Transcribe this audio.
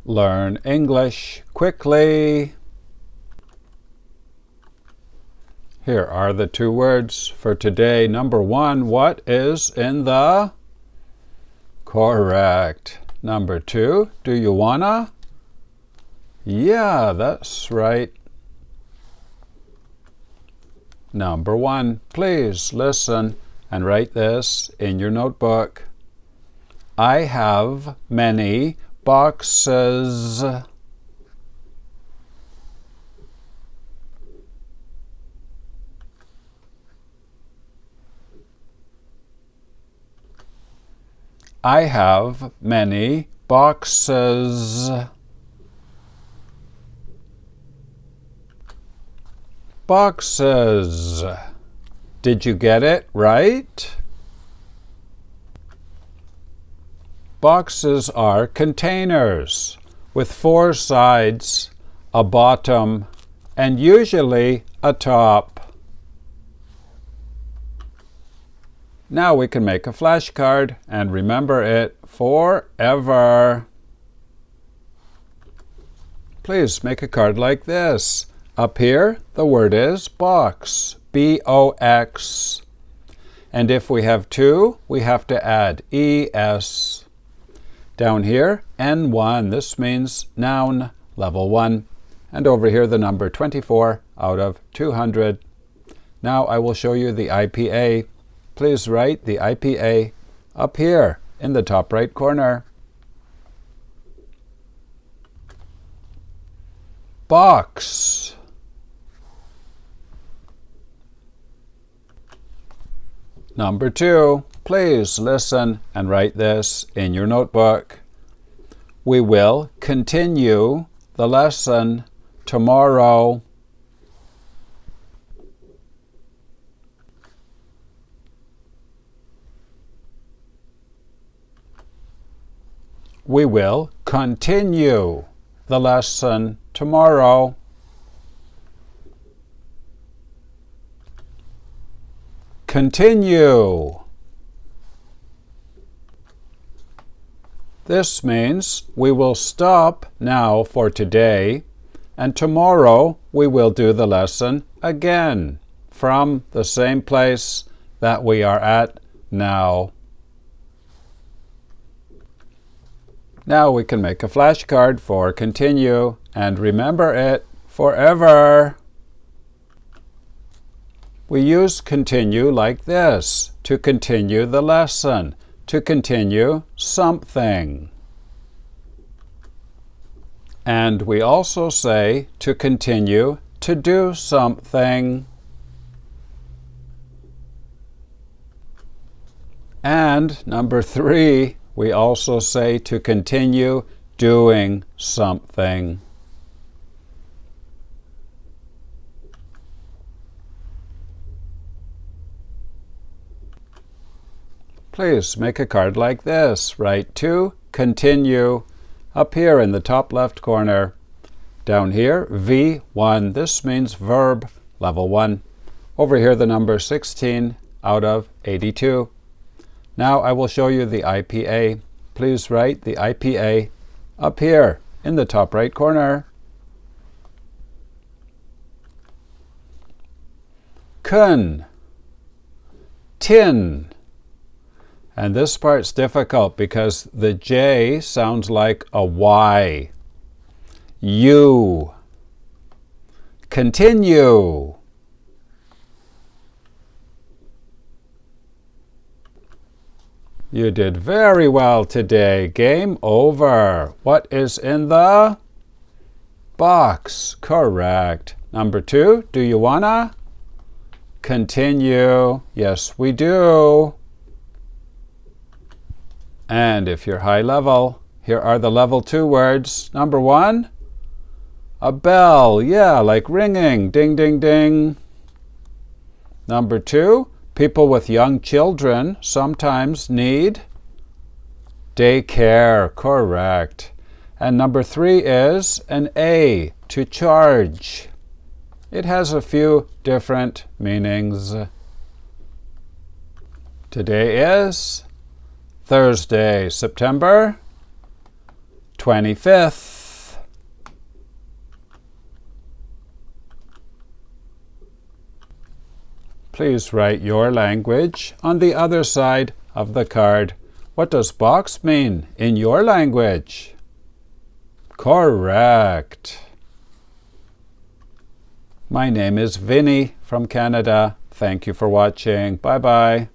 Learn English quickly. Here are the 2 words for today. Number 1, what is in the? Correct. Number 2, do you wanna? Yeah, that's right. Number 1, please listen and write this in your notebook. I have many boxes. I have many boxes. Boxes. Did you get it right? Boxes are containers with 4 sides, a bottom, and usually a top. Now we can make a flashcard and remember it forever. Please make a card like this. Up here, the word is box, B-O-X. And if we have 2, we have to add E-S. Down here, N1, this means noun, level 1. And over here, the number 24 out of 200. Now I will show you the IPA. Please write the IPA up here in the top right corner. Box. Number 2, please listen and write this in your notebook. We will continue the lesson tomorrow. We will continue the lesson tomorrow. Continue. This means we will stop now for today, and tomorrow we will do the lesson again from the same place that we are at now. Now we can make a flashcard for continue and remember it forever. We use continue like this, to continue the lesson, to continue something. And we also say to continue to do something. And number 3, we also say to continue doing something. Please make a card like this. Write to continue up here in the top left corner. Down here, V1. This means verb, level 1. Over here, the number 16 out of 82. Now I will show you the IPA. Please write the IPA up here in the top right corner. Kun, tin. And this part's difficult because the J sounds like a Y. You. Continue. You did very well today. Game over. What is in the box? Correct. Number 2, do you wanna? Continue. Yes, we do. And if you're high level, here are the level 2 words. Number 1, a bell. Yeah, like ringing. Ding, ding, ding. Number 2, people with young children sometimes need daycare. Correct. And number 3 is an A, to charge. It has a few different meanings. Today is Thursday, September 25th. Please write your language on the other side of the card. What does box mean in your language? Correct. My name is Vinny from Canada. Thank you for watching. Bye-bye.